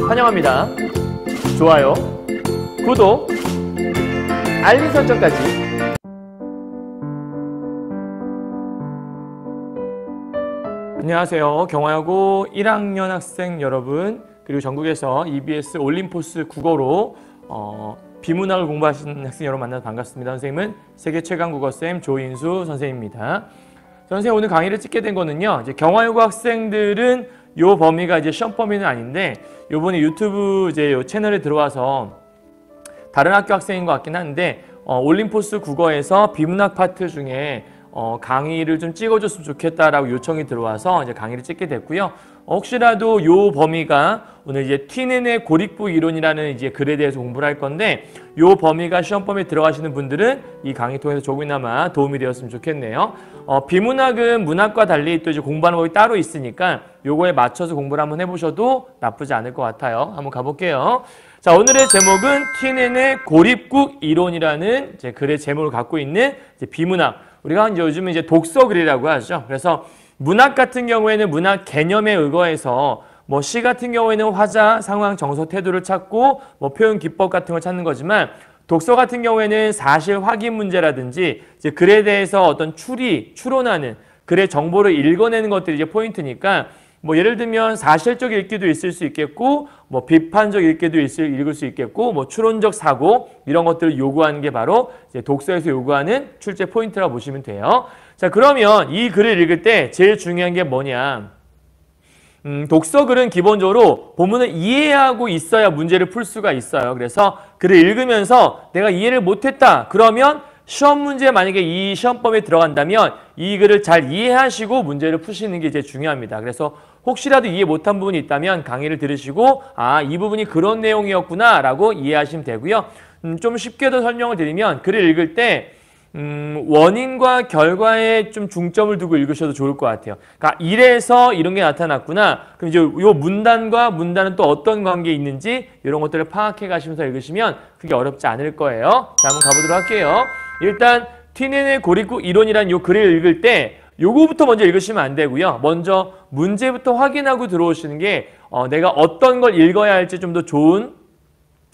환영합니다. 좋아요, 구독, 알림 설정까지. 안녕하세요. 경화여고 1학년 학생 여러분, 그리고 전국에서 EBS 올림포스 국어로 비문학을 공부하시는 학생 여러분 만나서 반갑습니다. 선생님은 세계 최강 국어쌤 조인수 선생님입니다. 선생님 오늘 강의를 찍게 된 거는요, 이제 경화여고 학생들은 요 범위가 이제 시험 범위는 아닌데, 요번에 유튜브 이제 요 채널에 들어와서 다른 학교 학생인 것 같긴 한데, 올림포스 국어에서 비문학 파트 중에 강의를 좀 찍어줬으면 좋겠다라고 요청이 들어와서 이제 강의를 찍게 됐고요. 혹시라도 요 범위가 오늘 이제 티넨의 고립부 이론이라는 이제 글에 대해서 공부를 할 건데, 요 범위가 시험 범위에 들어가시는 분들은 이 강의 통해서 조금이나마 도움이 되었으면 좋겠네요. 비문학은 문학과 달리 또 이제 공부하는 법이 따로 있으니까 요거에 맞춰서 공부를 한번 해보셔도 나쁘지 않을 것 같아요. 한번 가볼게요. 자, 오늘의 제목은 티넨의 고립국 이론이라는 이제 글의 제목을 갖고 있는 이제 비문학. 우리가 이제 요즘은 이제 독서글이라고 하죠. 그래서 문학 같은 경우에는 문학 개념에 의거해서 뭐 시 같은 경우에는 화자, 상황, 정서, 태도를 찾고 뭐 표현 기법 같은 걸 찾는 거지만, 독서 같은 경우에는 사실 확인 문제라든지 이제 글에 대해서 어떤 추론하는 글의 정보를 읽어내는 것들이 이제 포인트니까, 뭐 예를 들면 사실적 읽기도 있을 수 있겠고, 뭐 비판적 읽기도 읽을 수 있겠고, 뭐 추론적 사고, 이런 것들을 요구하는 게 바로 이제 독서에서 요구하는 출제 포인트라고 보시면 돼요. 자, 그러면 이 글을 읽을 때 제일 중요한 게 뭐냐? 독서글은 기본적으로 본문을 이해하고 있어야 문제를 풀 수가 있어요. 그래서 글을 읽으면서 내가 이해를 못했다 그러면 시험 문제, 만약에 이 시험 범위에 들어간다면 이 글을 잘 이해하시고 문제를 푸시는 게 이제 중요합니다. 그래서 혹시라도 이해 못한 부분이 있다면 강의를 들으시고, 아, 이 부분이 그런 내용이었구나 라고 이해하시면 되고요. 좀 쉽게 더 설명을 드리면, 글을 읽을 때 원인과 결과에 좀 중점을 두고 읽으셔도 좋을 것 같아요. 그러니까 이래서 이런 게 나타났구나. 그럼 이제 요 문단과 문단은 또 어떤 관계에 있는지 이런 것들을 파악해 가시면서 읽으시면 그게 어렵지 않을 거예요. 자, 한번 가보도록 할게요. 일단 티넨의 고립국 이론이라는 요 글을 읽을 때 요거부터 먼저 읽으시면 안 되고요. 먼저 문제부터 확인하고 들어오시는 게 내가 어떤 걸 읽어야 할지 좀 더 좋은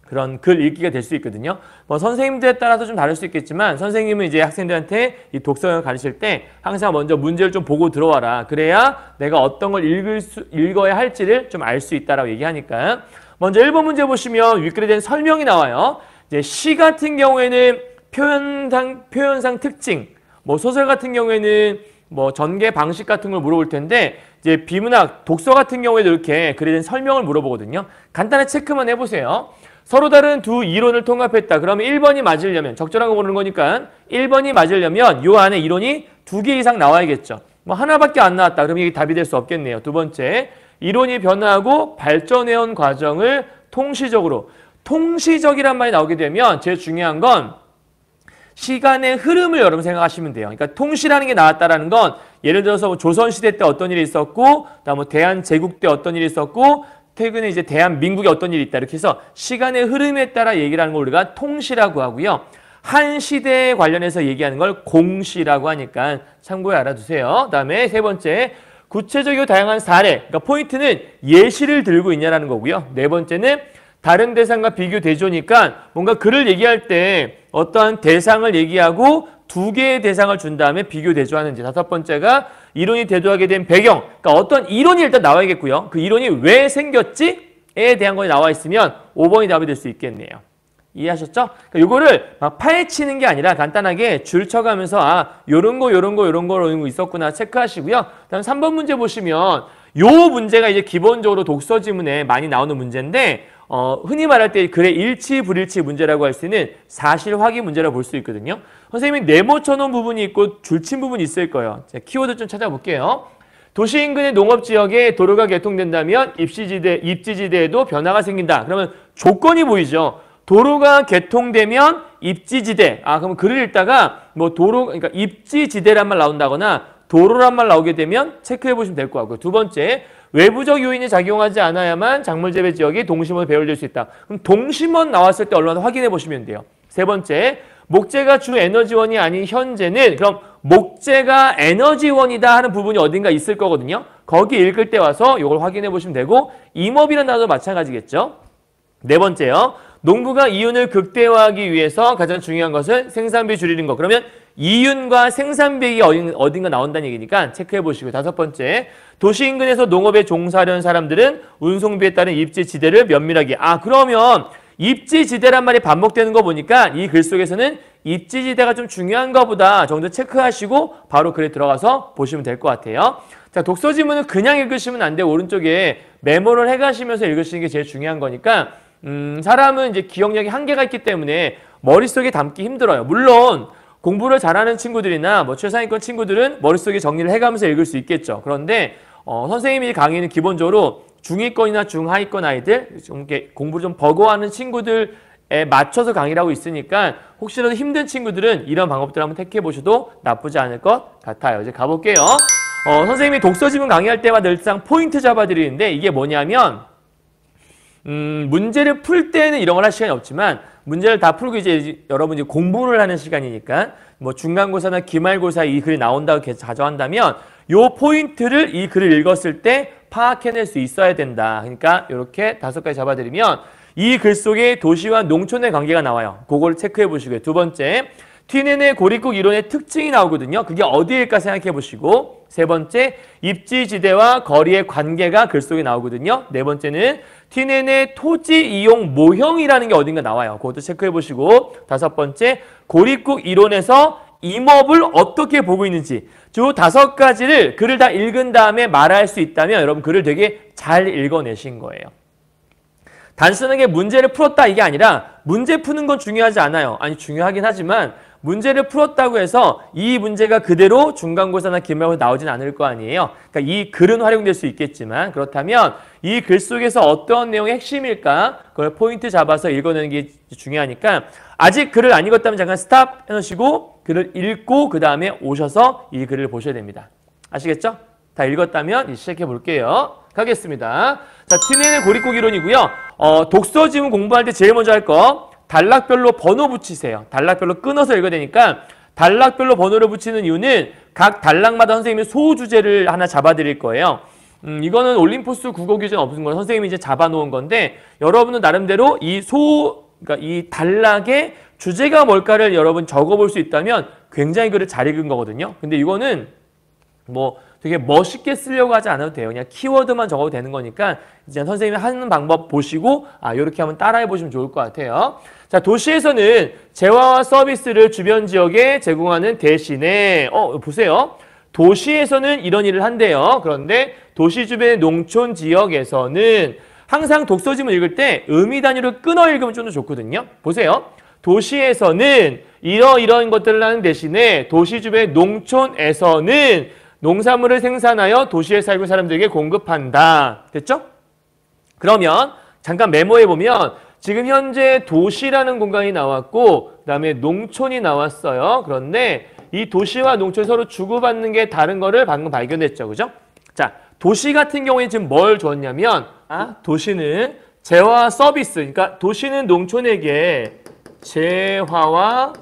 그런 글 읽기가 될 수 있거든요. 뭐 선생님들에 따라서 좀 다를 수 있겠지만, 선생님은 이제 학생들한테 이 독서를 가르칠 때 항상 먼저 문제를 좀 보고 들어와라. 그래야 내가 어떤 걸 읽어야 할지를 좀 알 수 있다라고 얘기하니까. 먼저 1번 문제 보시면 윗글에 대한 설명이 나와요. 이제 시 같은 경우에는 표현상 특징, 뭐 소설 같은 경우에는 뭐 전개 방식 같은 걸 물어볼 텐데, 이제 비문학, 독서 같은 경우에도 이렇게 글에 대한 설명을 물어보거든요. 간단한 체크만 해보세요. 서로 다른 두 이론을 통합했다. 그러면 1번이 맞으려면, 적절한 거 고르는 거니까 1번이 맞으려면 요 안에 이론이 2개 이상 나와야겠죠. 뭐 하나밖에 안 나왔다. 그러면 이게 답이 될 수 없겠네요. 두 번째, 이론이 변화하고 발전해온 과정을 통시적이란 말이 나오게 되면 제일 중요한 건 시간의 흐름을 여러분 생각하시면 돼요. 그러니까 통시라는 게 나왔다라는 건, 예를 들어서 조선시대 때 어떤 일이 있었고, 그다음 뭐 대한제국 때 어떤 일이 있었고, 최근에 이제 대한민국에 어떤 일이 있다. 이렇게 해서 시간의 흐름에 따라 얘기를 하는 걸 우리가 통시라고 하고요. 한 시대에 관련해서 얘기하는 걸 공시라고 하니까 참고에 알아두세요. 그다음에 세 번째, 구체적이고 다양한 사례. 그러니까 포인트는 예시를 들고 있냐라는 거고요. 네 번째는 다른 대상과 비교 대조니까 뭔가 글을 얘기할 때 어떠한 대상을 얘기하고 2개의 대상을 준 다음에 비교 대조하는지. 다섯 번째가 이론이 대두하게 된 배경. 그러니까 어떤 이론이 일단 나와야겠고요. 그 이론이 왜 생겼지에 대한 것이 나와 있으면 5번이 답이 될 수 있겠네요. 이해하셨죠? 그러니까 이거를 막 파헤치는 게 아니라 간단하게 줄 쳐가면서 요런 거 있었구나 체크하시고요. 다음 3번 문제 보시면 요 문제가 이제 기본적으로 독서 지문에 많이 나오는 문제인데, 흔히 말할 때 글의 일치, 불일치 문제라고 할 수 있는 사실 확인 문제라고 볼 수 있거든요. 선생님이 네모 쳐놓은 부분이 있고 줄친 부분이 있을 거예요. 자, 키워드 좀 찾아볼게요. 도시 인근의 농업지역에 도로가 개통된다면 입지지대에도 변화가 생긴다. 그러면 조건이 보이죠. 도로가 개통되면 입지지대. 그럼 글을 읽다가 뭐 그러니까 입지지대란 말 나온다거나 도로란 말 나오게 되면 체크해 보시면 될 것 같고요. 두 번째, 외부적 요인이 작용하지 않아야만 작물 재배 지역이 동심원으로 배열될 수 있다. 그럼 동심원 나왔을 때 얼마나 확인해 보시면 돼요. 세 번째, 목재가 주 에너지원이 아닌 현재는 그럼 목재가 에너지원이다 하는 부분이 어딘가 있을 거거든요. 거기 읽을 때 와서 이걸 확인해 보시면 되고 임업이라는 단어도 마찬가지겠죠. 네 번째요. 농부가 이윤을 극대화하기 위해서 가장 중요한 것은 생산비 줄이는 거. 그러면 이윤과 생산비가 어딘가 나온다는 얘기니까 체크해 보시고요. 다섯 번째, 도시 인근에서 농업에 종사하려는 사람들은 운송비에 따른 입지지대를 면밀하게. 그러면 입지지대란 말이 반복되는 거 보니까 이 글 속에서는 입지지대가 좀 중요한가 보다 정도 체크하시고 바로 글에 들어가서 보시면 될 것 같아요. 자, 독서 지문은 그냥 읽으시면 안 돼요. 오른쪽에 메모를 해가시면서 읽으시는 게 제일 중요한 거니까 사람은 이제 기억력이 한계가 있기 때문에 머릿속에 담기 힘들어요. 물론 공부를 잘하는 친구들이나 뭐 최상위권 친구들은 머릿속에 정리를 해가면서 읽을 수 있겠죠. 그런데 선생님이 강의는 기본적으로 중위권이나 중하위권 아이들, 좀 이렇게 공부를 좀 버거워하는 친구들에 맞춰서 강의를 하고 있으니까 혹시라도 힘든 친구들은 이런 방법들 한번 택해 보셔도 나쁘지 않을 것 같아요. 이제 가볼게요. 선생님이 독서 지문 강의할 때마다 늘상 포인트 잡아드리는데 이게 뭐냐면 문제를 풀 때는 이런 걸 할 시간이 없지만 문제를 다 풀고 이제 여러분이 공부를 하는 시간이니까 뭐 중간고사나 기말고사 이 글이 나온다고 가져간다면 요 포인트를 이 글을 읽었을 때 파악해낼 수 있어야 된다. 그러니까 이렇게 5가지 잡아드리면 이 글 속에 도시와 농촌의 관계가 나와요. 그걸 체크해 보시고요. 두 번째, 튀넨의 고립국 이론의 특징이 나오거든요. 그게 어디일까 생각해 보시고 세 번째, 입지지대와 거리의 관계가 글 속에 나오거든요. 네 번째는 튀넨의 토지 이용 모형이라는 게 어딘가 나와요. 그것도 체크해 보시고 다섯 번째, 고립국 이론에서 임업을 어떻게 보고 있는지 주 5가지를 글을 다 읽은 다음에 말할 수 있다면 여러분 글을 되게 잘 읽어내신 거예요. 단순하게 문제를 풀었다 이게 아니라 문제 푸는 건 중요하지 않아요. 아니 중요하긴 하지만 문제를 풀었다고 해서 이 문제가 그대로 중간고사나 기말고사 나오진 않을 거 아니에요. 그러니까 이 글은 활용될 수 있겠지만 그렇다면 이 글 속에서 어떤 내용의 핵심일까 그걸 포인트 잡아서 읽어내는 게 중요하니까 아직 글을 안 읽었다면 잠깐 스탑 해놓으시고 글을 읽고 그 다음에 오셔서 이 글을 보셔야 됩니다. 아시겠죠? 다 읽었다면 시작해 볼게요. 가겠습니다. 자, 튀넨의 고립국 이론이고요. 독서 지문 공부할 때 제일 먼저 할 거 단락별로 번호 붙이세요. 단락별로 끊어서 읽어야 되니까 단락별로 번호를 붙이는 이유는 각 단락마다 선생님이 소주제를 하나 잡아드릴 거예요. 이거는 올림포스 국어 규정에 없는 건 선생님이 이제 잡아놓은 건데 여러분은 나름대로 그러니까 이 단락의 주제가 뭘까를 여러분 적어볼 수 있다면 굉장히 글을 잘 읽은 거거든요. 근데 이거는 뭐 되게 멋있게 쓰려고 하지 않아도 돼요. 그냥 키워드만 적어도 되는 거니까 이제 선생님이 하는 방법 보시고 이렇게 한번 따라해 보시면 좋을 것 같아요. 자, 도시에서는 재화와 서비스를 주변 지역에 제공하는 대신에 보세요. 도시에서는 이런 일을 한대요. 그런데 도시 주변의 농촌 지역에서는 항상 독서 지문 읽을 때 의미 단위로 끊어 읽으면 좀 더 좋거든요. 보세요. 도시에서는 이런 것들을 하는 대신에 도시 주변의 농촌에서는 농산물을 생산하여 도시에 살고 사람들에게 공급한다. 됐죠? 그러면 잠깐 메모해 보면 지금 현재 도시라는 공간이 나왔고 그다음에 농촌이 나왔어요. 그런데 이 도시와 농촌이 서로 주고받는 게 다른 거를 방금 발견했죠. 그죠? 자, 도시 같은 경우에 지금 뭘 줬냐면 도시는 재화와 서비스, 그러니까 도시는 농촌에게 재화와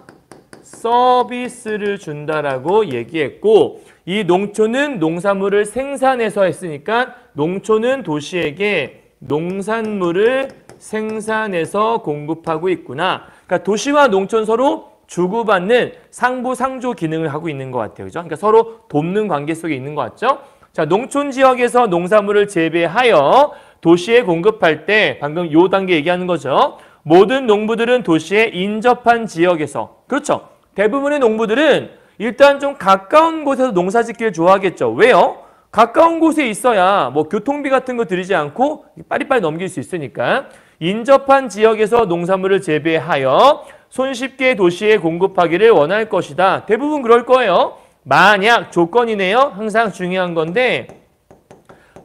서비스를 준다라고 얘기했고 이 농촌은 농산물을 생산해서 했으니까 농촌은 도시에게 농산물을 생산해서 공급하고 있구나. 그러니까 도시와 농촌 서로 주고받는 상부상조 기능을 하고 있는 것 같아요. 그죠? 그러니까 서로 돕는 관계 속에 있는 것 같죠? 자, 농촌 지역에서 농산물을 재배하여 도시에 공급할 때 방금 요 단계 얘기하는 거죠. 모든 농부들은 도시에 인접한 지역에서 그렇죠. 대부분의 농부들은 일단 좀 가까운 곳에서 농사 짓기를 좋아하겠죠. 왜요? 가까운 곳에 있어야 뭐 교통비 같은 거 들이지 않고 빨리빨리 넘길 수 있으니까 인접한 지역에서 농산물을 재배하여 손쉽게 도시에 공급하기를 원할 것이다. 대부분 그럴 거예요. 만약 조건이네요. 항상 중요한 건데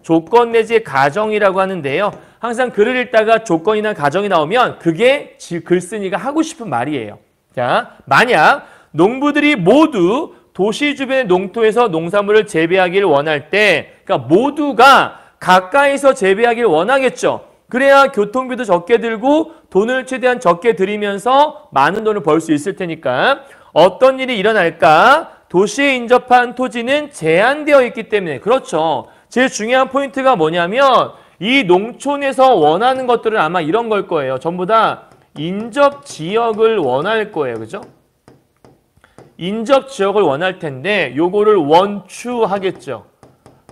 조건 내지 가정이라고 하는데요. 항상 글을 읽다가 조건이나 가정이 나오면 그게 글쓴이가 하고 싶은 말이에요. 자, 만약 농부들이 모두 도시 주변의 농토에서 농산물을 재배하기를 원할 때 그러니까 모두가 가까이서 재배하기를 원하겠죠. 그래야 교통비도 적게 들고 돈을 최대한 적게 들이면서 많은 돈을 벌 수 있을 테니까 어떤 일이 일어날까? 도시에 인접한 토지는 제한되어 있기 때문에 그렇죠. 제일 중요한 포인트가 뭐냐면 이 농촌에서 원하는 것들은 아마 이런 걸 거예요. 전부 다 인접 지역을 원할 거예요. 그죠? 인접 지역을 원할 텐데 요거를 원추하겠죠.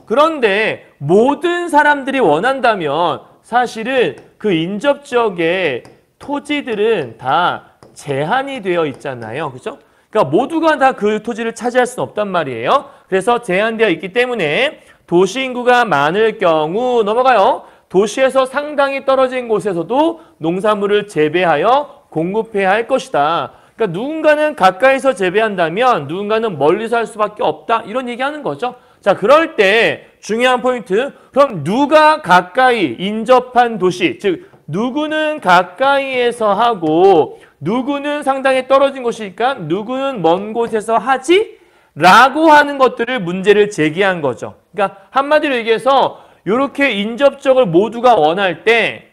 그런데 모든 사람들이 원한다면 사실은 그 인접 지역의 토지들은 다 제한이 되어 있잖아요. 그죠? 그러니까 모두가 다 그 토지를 차지할 수는 없단 말이에요. 그래서 제한되어 있기 때문에 도시 인구가 많을 경우 넘어가요. 도시에서 상당히 떨어진 곳에서도 농산물을 재배하여 공급해야 할 것이다. 그러니까 누군가는 가까이서 재배한다면 누군가는 멀리서 할 수밖에 없다. 이런 얘기하는 거죠. 자, 그럴 때 중요한 포인트. 그럼 누가 가까이 인접한 도시, 즉 누구는 가까이에서 하고 누구는 상당히 떨어진 곳이니까 누구는 먼 곳에서 하지? 라고 하는 것들을 문제를 제기한 거죠. 그러니까 한마디로 얘기해서 이렇게 인접적을 모두가 원할 때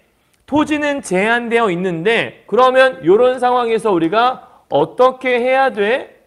토지는 제한되어 있는데 그러면 이런 상황에서 우리가 어떻게 해야 돼?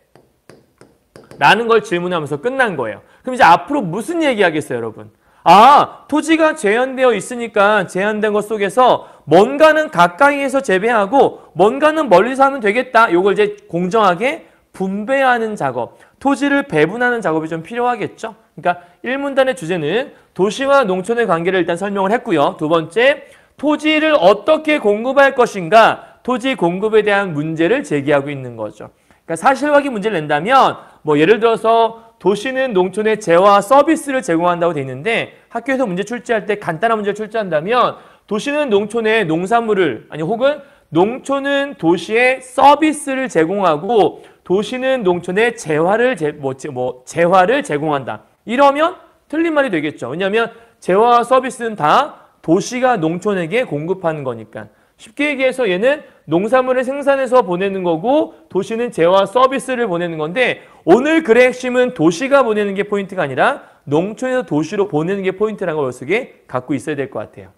라는 걸 질문하면서 끝난 거예요. 그럼 이제 앞으로 무슨 얘기하겠어요, 여러분? 아, 토지가 제한되어 있으니까 제한된 것 속에서 뭔가는 가까이에서 재배하고 뭔가는 멀리서 하면 되겠다. 이걸 이제 공정하게 분배하는 작업, 토지를 배분하는 작업이 좀 필요하겠죠. 그러니까 1문단의 주제는 도시와 농촌의 관계를 일단 설명을 했고요. 두 번째, 토지를 어떻게 공급할 것인가, 토지 공급에 대한 문제를 제기하고 있는 거죠. 그러니까 사실 확인 문제를 낸다면 뭐 예를 들어서 도시는 농촌에 재화 서비스를 제공한다고 돼 있는데 학교에서 문제 출제할 때 간단한 문제를 출제한다면 도시는 농촌에 농산물을 아니 혹은 농촌은 도시에 서비스를 제공하고 도시는 농촌에 재화를 제공한다. 이러면 틀린 말이 되겠죠. 왜냐하면 재화와 서비스는 다 도시가 농촌에게 공급하는 거니까. 쉽게 얘기해서 얘는 농산물을 생산해서 보내는 거고 도시는 재화 서비스를 보내는 건데 오늘 글의 핵심은 도시가 보내는 게 포인트가 아니라 농촌에서 도시로 보내는 게 포인트라는 걸 머릿속에 갖고 있어야 될 것 같아요.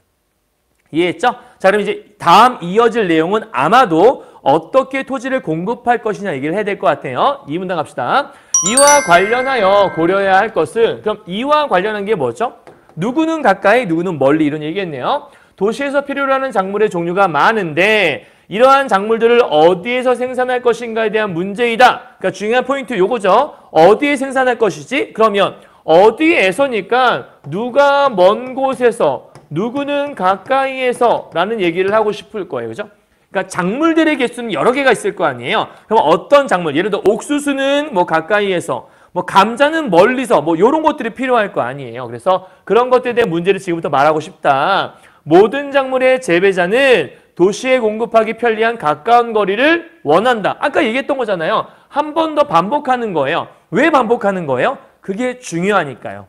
이해했죠? 자, 그럼 이제 다음 이어질 내용은 아마도 어떻게 토지를 공급할 것이냐 얘기를 해야 될 것 같아요. 이 문단 갑시다. 이와 관련하여 고려해야 할 것은 그럼 이와 관련한 게 뭐죠? 누구는 가까이 누구는 멀리 이런 얘기겠네요. 도시에서 필요로 하는 작물의 종류가 많은데 이러한 작물들을 어디에서 생산할 것인가에 대한 문제이다. 그러니까 중요한 포인트 요거죠. 어디에 생산할 것이지? 그러면 어디에서니까 누가 먼 곳에서 누구는 가까이에서 라는 얘기를 하고 싶을 거예요. 그죠? 그러니까 작물들의 개수는 여러 개가 있을 거 아니에요. 그럼 어떤 작물, 예를 들어 옥수수는 뭐 가까이에서 뭐 감자는 멀리서 뭐 이런 것들이 필요할 거 아니에요. 그래서 그런 것들에 대한 문제를 지금부터 말하고 싶다. 모든 작물의 재배자는 도시에 공급하기 편리한 가까운 거리를 원한다. 아까 얘기했던 거잖아요. 한 번 더 반복하는 거예요. 왜 반복하는 거예요? 그게 중요하니까요.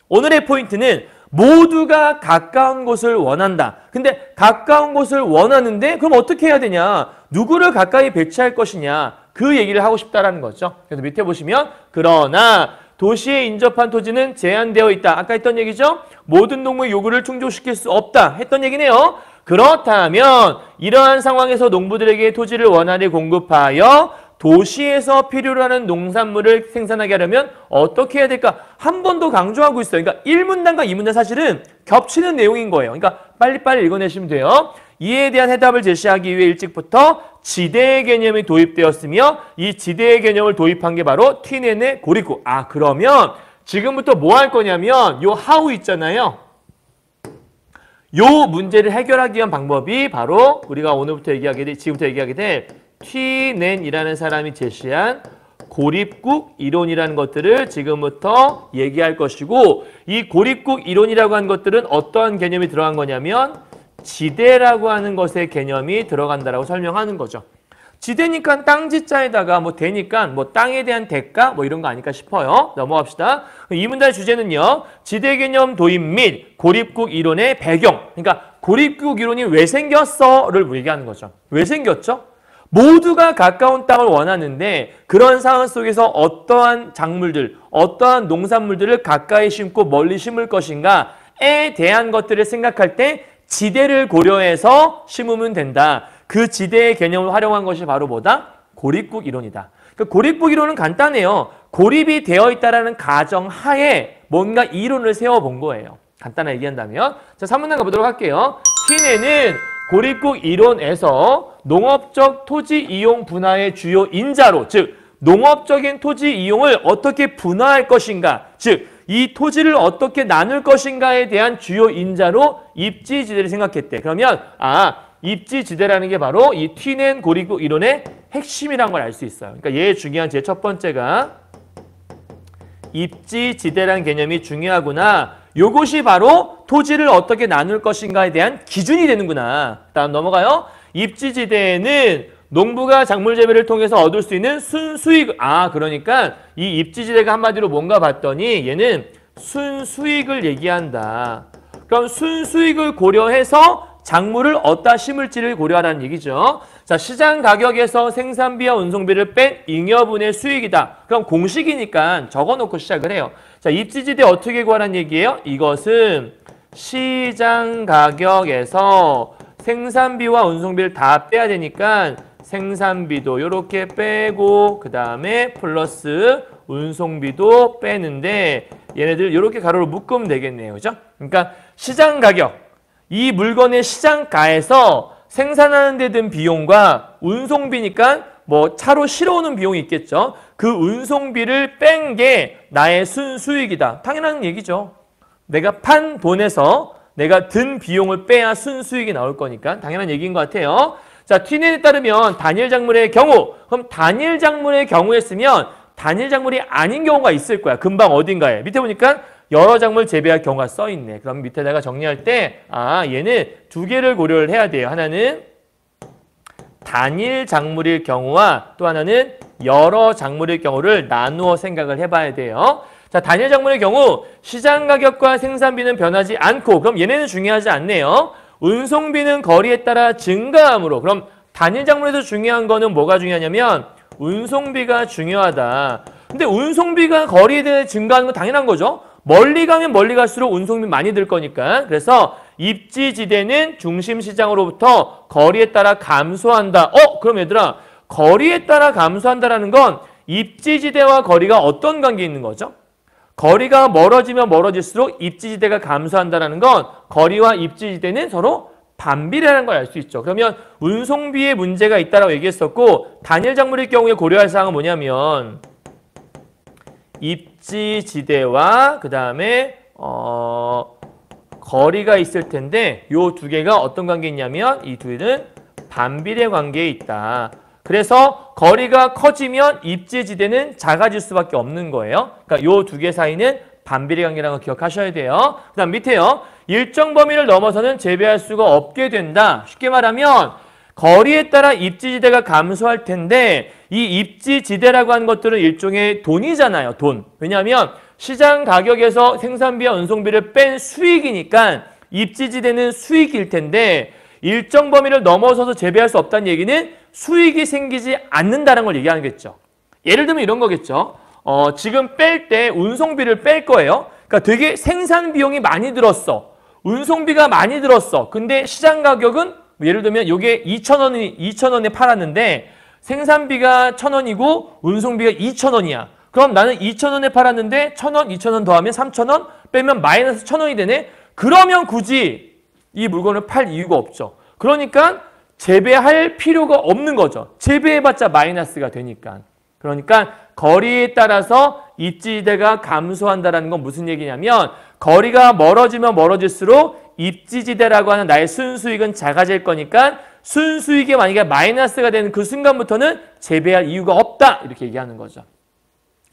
오늘의 포인트는 모두가 가까운 곳을 원한다. 근데 가까운 곳을 원하는데 그럼 어떻게 해야 되냐? 누구를 가까이 배치할 것이냐? 그 얘기를 하고 싶다라는 거죠. 그래서 밑에 보시면 그러나 도시에 인접한 토지는 제한되어 있다. 아까 했던 얘기죠? 모든 농부의 요구를 충족시킬 수 없다. 했던 얘기네요. 그렇다면 이러한 상황에서 농부들에게 토지를 원활히 공급하여 도시에서 필요로 하는 농산물을 생산하게 하려면 어떻게 해야 될까? 한 번 더 강조하고 있어요. 그러니까 1문단과 2문단 사실은 겹치는 내용인 거예요. 그러니까 빨리빨리 읽어내시면 돼요. 이에 대한 해답을 제시하기 위해 일찍부터 지대의 개념이 도입되었으며 이 지대의 개념을 도입한 게 바로 T넷의 고립국. 아, 그러면 지금부터 뭐 할 거냐면 요 how 있잖아요. 요 문제를 해결하기 위한 방법이 바로 우리가 오늘부터 지금부터 얘기하게 될 T넷이라는 사람이 제시한 고립국 이론이라는 것들을 지금부터 얘기할 것이고 이 고립국 이론이라고 하는 것들은 어떠한 개념이 들어간 거냐면 지대라고 하는 것의 개념이 들어간다라고 설명하는 거죠. 지대니까 땅지자에다가 뭐 대니까 뭐 땅에 대한 대가 뭐 이런 거 아닐까 싶어요. 넘어갑시다. 이 문단의 주제는요. 지대 개념 도입 및 고립국 이론의 배경. 그러니까 고립국 이론이 왜 생겼어를 얘기하는 거죠. 왜 생겼죠? 모두가 가까운 땅을 원하는데 그런 상황 속에서 어떠한 작물들, 어떠한 농산물들을 가까이 심고 멀리 심을 것인가에 대한 것들을 생각할 때 지대를 고려해서 심으면 된다. 그 지대의 개념을 활용한 것이 바로 뭐다? 고립국 이론이다. 그러니까 고립국 이론은 간단해요. 고립이 되어 있다라는 가정 하에 뭔가 이론을 세워본 거예요. 간단하게 얘기한다면. 자, 3문단 가보도록 할게요. 티네는 고립국 이론에서 농업적 토지 이용 분화의 주요 인자로, 즉 농업적인 토지 이용을 어떻게 분화할 것인가, 즉 이 토지를 어떻게 나눌 것인가에 대한 주요 인자로 입지지대를 생각했대. 그러면 입지지대라는 게 바로 이 티넨 고립국 이론의 핵심이란 걸 알 수 있어요. 그러니까 얘의 중요한 제 첫 번째가 입지지대라는 개념이 중요하구나. 요것이 바로 토지를 어떻게 나눌 것인가에 대한 기준이 되는구나. 다음 넘어가요. 입지지대에는 농부가 작물 재배를 통해서 얻을 수 있는 순수익. 그러니까 이 입지지대가 한마디로 뭔가 봤더니 얘는 순수익을 얘기한다. 그럼 순수익을 고려해서 작물을 어디다 심을지를 고려하라는 얘기죠. 자, 시장 가격에서 생산비와 운송비를 뺀 잉여분의 수익이다. 그럼 공식이니까 적어놓고 시작을 해요. 자, 입지지대 어떻게 구하라는 얘기예요? 이것은 시장 가격에서 생산비와 운송비를 다 빼야 되니까 생산비도 이렇게 빼고 그 다음에 플러스 운송비도 빼는데 얘네들 이렇게 가로로 묶으면 되겠네요. 그죠? 그러니까 시장 가격, 이 물건의 시장가에서 생산하는 데 든 비용과 운송비니까 뭐 차로 실어오는 비용이 있겠죠. 그 운송비를 뺀 게 나의 순수익이다. 당연한 얘기죠. 내가 판 돈에서 내가 든 비용을 빼야 순수익이 나올 거니까 당연한 얘기인 것 같아요. 자, 티넨에 따르면 단일 작물의 경우, 그럼 단일 작물의 경우에 쓰면 단일 작물이 아닌 경우가 있을 거야. 금방 어딘가에. 밑에 보니까 여러 작물 재배할 경우가 써 있네. 그럼 밑에다가 정리할 때 얘는 두 개를 고려를 해야 돼요. 하나는 단일 작물일 경우와 또 하나는 여러 작물일 경우를 나누어 생각을 해봐야 돼요. 자, 단일 작물의 경우 시장 가격과 생산비는 변하지 않고, 그럼 얘네는 중요하지 않네요. 운송비는 거리에 따라 증가하므로, 그럼 단일 작물에서 중요한 거는 뭐가 중요하냐면 운송비가 중요하다. 근데 운송비가 거리에 대해 증가하는 건 당연한 거죠. 멀리 가면 멀리 갈수록 운송비 많이 들 거니까. 그래서 입지지대는 중심시장으로부터 거리에 따라 감소한다. 그럼 얘들아, 거리에 따라 감소한다라는 건 입지지대와 거리가 어떤 관계에 있는 거죠? 거리가 멀어지면 멀어질수록 입지지대가 감소한다는 건 거리와 입지지대는 서로 반비례라는 걸 알 수 있죠. 그러면 운송비에 문제가 있다라고 얘기했었고, 단일 작물일 경우에 고려할 사항은 뭐냐면 입지지대와 그 다음에 거리가 있을 텐데 요 두 개가 어떤 관계에 있냐면 이 두 개는 반비례 관계에 있다. 그래서 거리가 커지면 입지지대는 작아질 수밖에 없는 거예요. 그러니까 요 두 개 사이는 반비례 관계라는 거 기억하셔야 돼요. 그 다음 밑에요. 일정 범위를 넘어서는 재배할 수가 없게 된다. 쉽게 말하면 거리에 따라 입지지대가 감소할 텐데 이 입지지대라고 하는 것들은 일종의 돈이잖아요. 돈. 왜냐하면 시장 가격에서 생산비와 운송비를 뺀 수익이니까 입지지대는 수익일 텐데 일정 범위를 넘어서서 재배할 수 없다는 얘기는 수익이 생기지 않는다는 걸 얘기하는 거겠죠. 예를 들면 이런 거겠죠. 지금 뺄 때 운송비를 뺄 거예요. 그러니까 되게 생산 비용이 많이 들었어. 운송비가 많이 들었어. 근데 시장 가격은 예를 들면 이게 2,000원에 팔았는데 생산비가 1,000원이고 운송비가 2,000원이야. 그럼 나는 2,000원에 팔았는데 1,000원, 2,000원 더하면 3,000원 빼면 마이너스 1,000원이 되네. 그러면 굳이 이 물건을 팔 이유가 없죠. 그러니까 재배할 필요가 없는 거죠. 재배해봤자 마이너스가 되니까. 그러니까 거리에 따라서 입지지대가 감소한다는 건 무슨 얘기냐면 거리가 멀어지면 멀어질수록 입지지대라고 하는 나의 순수익은 작아질 거니까 순수익이 만약에 마이너스가 되는 그 순간부터는 재배할 이유가 없다. 이렇게 얘기하는 거죠.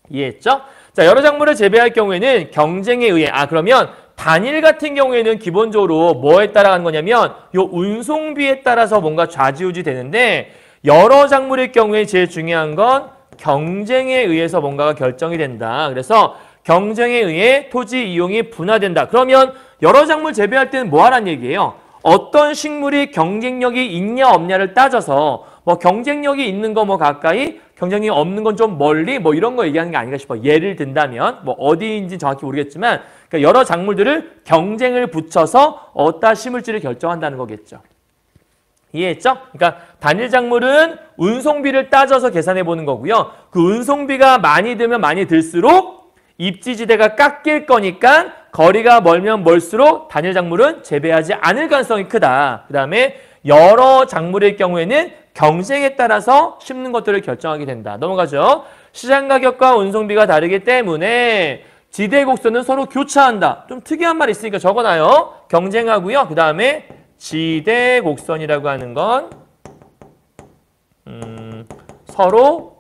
이해했죠? 자, 여러 작물을 재배할 경우에는 경쟁에 의해 그러면 단일 같은 경우에는 기본적으로 뭐에 따라 가는 거냐면 요 운송비에 따라서 뭔가 좌지우지 되는데 여러 작물일 경우에 제일 중요한 건 경쟁에 의해서 뭔가가 결정이 된다. 그래서 경쟁에 의해 토지 이용이 분화된다. 그러면 여러 작물 재배할 때는 뭐 하라는 얘기예요? 어떤 식물이 경쟁력이 있냐 없냐를 따져서 뭐 경쟁력이 있는 거 뭐 가까이, 경쟁력이 없는 건 좀 멀리 뭐 이런 거 얘기하는 게 아닌가 싶어. 예를 든다면 뭐 어디인지 정확히 모르겠지만 그러니까 여러 작물들을 경쟁을 붙여서 어디다 심을지를 결정한다는 거겠죠. 이해했죠? 그러니까 단일 작물은 운송비를 따져서 계산해 보는 거고요. 그 운송비가 많이 들면 많이 들수록 입지지대가 깎일 거니까 거리가 멀면 멀수록 단일 작물은 재배하지 않을 가능성이 크다. 그 다음에 여러 작물의 경우에는 경쟁에 따라서 심는 것들을 결정하게 된다. 넘어가죠. 시장 가격과 운송비가 다르기 때문에 지대 곡선은 서로 교차한다. 좀 특이한 말이 있으니까 적어놔요. 경쟁하고요. 그 다음에 지대 곡선이라고 하는 건 서로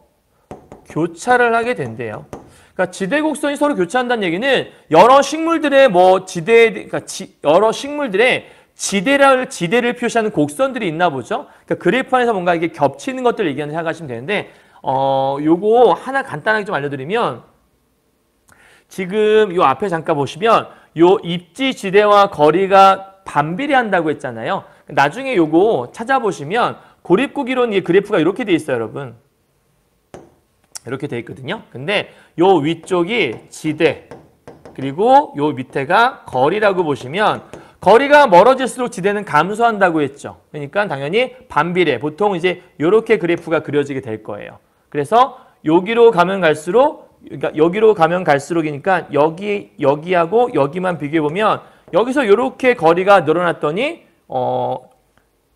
교차를 하게 된대요. 그러니까 지대 곡선이 서로 교차한다는 얘기는 여러 식물들의 뭐 지대, 그러니까 여러 식물들의 지대를 표시하는 곡선들이 있나 보죠. 그러니까 그래프 안에서 뭔가 이게 겹치는 것들을 얘기하는 생각하시면 되는데, 요거 하나 간단하게 좀 알려드리면, 지금 요 앞에 잠깐 보시면 요 입지 지대와 거리가 반비례한다고 했잖아요. 나중에 요거 찾아보시면 고립구기론 이 그래프가 이렇게 돼 있어요, 여러분. 이렇게 돼 있거든요. 근데 요 위쪽이 지대, 그리고 요 밑에가 거리라고 보시면 거리가 멀어질수록 지대는 감소한다고 했죠. 그러니까 당연히 반비례, 보통 이제 요렇게 그래프가 그려지게 될 거예요. 그래서 여기로 가면 갈수록, 그러니까 여기로 가면 갈수록이니까 여기하고 여기만 비교해 보면 여기서 이렇게 거리가 늘어났더니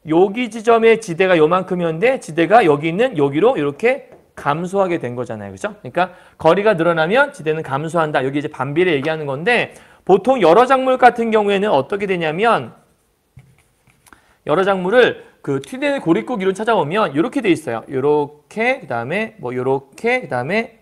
여기 지점의 지대가 요만큼이었는데 지대가 여기 있는 여기로 이렇게 감소하게 된 거잖아요. 그죠? 그러니까 거리가 늘어나면 지대는 감소한다. 여기 이제 반비례 얘기하는 건데 보통 여러 작물 같은 경우에는 어떻게 되냐면 여러 작물을 그 튀는 고립국 이론 찾아보면 이렇게 돼 있어요. 이렇게 그다음에 뭐 이렇게 그다음에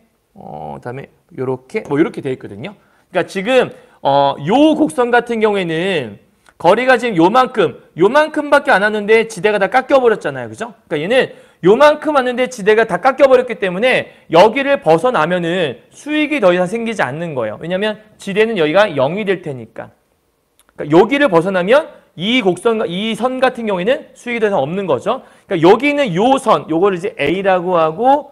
요렇게 뭐 이렇게 돼 있거든요. 그러니까 지금 요 곡선 같은 경우에는 거리가 지금 요만큼밖에 안 왔는데 지대가 다 깎여버렸잖아요. 그죠? 그러니까 얘는 요만큼 왔는데 지대가 다 깎여버렸기 때문에 여기를 벗어나면은 수익이 더 이상 생기지 않는 거예요. 왜냐하면 지대는 여기가 0이 될 테니까. 그러니까 여기를 벗어나면 이 곡선, 이 선 같은 경우에는 수익이 더 이상 없는 거죠. 그러니까 여기 있는 요 선, 요거를 이제 A라고 하고